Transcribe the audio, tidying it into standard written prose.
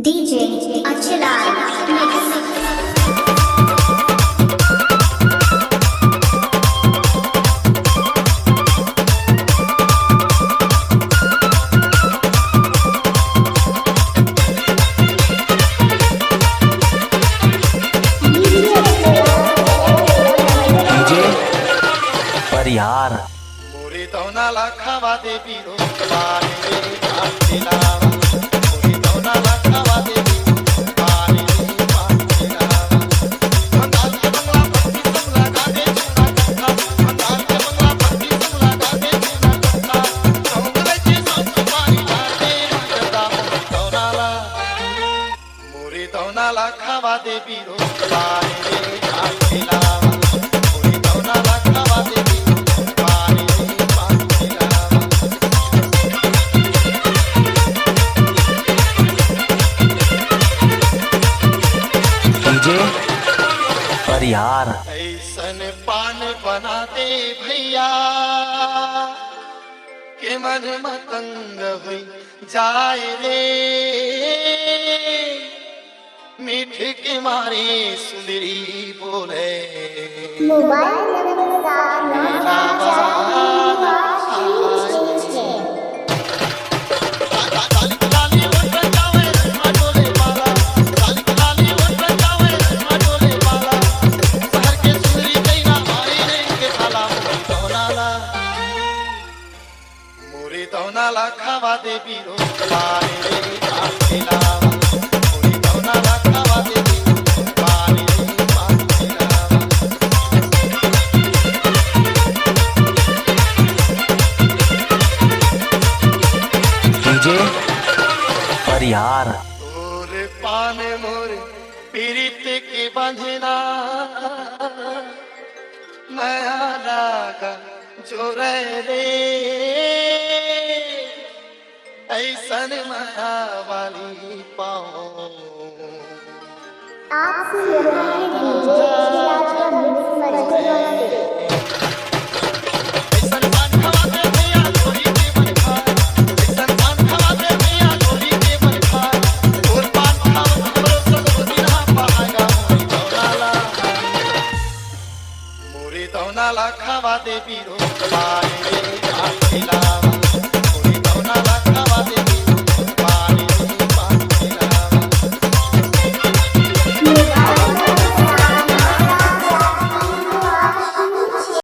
DJ Achalal Mix. परिहार मोरे दौना लाखावा देवी रोकवारे रे पांचेलावा मोरे दौना लाखावा देवी रोकवारे रे पांचेलावा मंगाल के बंगला पत्ती सब लगा दे चूना कट्टा मंगाल के बंगला पत्ती सब लगा दे चूना कट्टा समुद्र की सोच मारी लाते मंगता मोरे दौना लाखावा देवी रोकवारे रे पांचेलावा मोरे दौना लाखावा देवी परिहार ऐसन पान बनाते भैया के मन मतंग हुई जाए रे मीठ के मारे सुंदरी बोले दौना लाखावा देवी रोकवारे रे पांचेलावा मोरे दौना लाखावा देवी रोकवारे रे पांचेलावा डीजे परिहार तोर पान मोर पीरित के बंधना नया लागा जो रे ऐसन माया वाली पाओ आप सुन रहे हैं डीजे शिराज का मिक्स मस्ती ऐसन पान खवा दे भैया गोरी के मन खाए ऐसन पान खवा दे भैया गोरी के मन खाए और पान खावा हमरो सब दिन पाएगा मोरे दौना ला खावा देवी रोकवा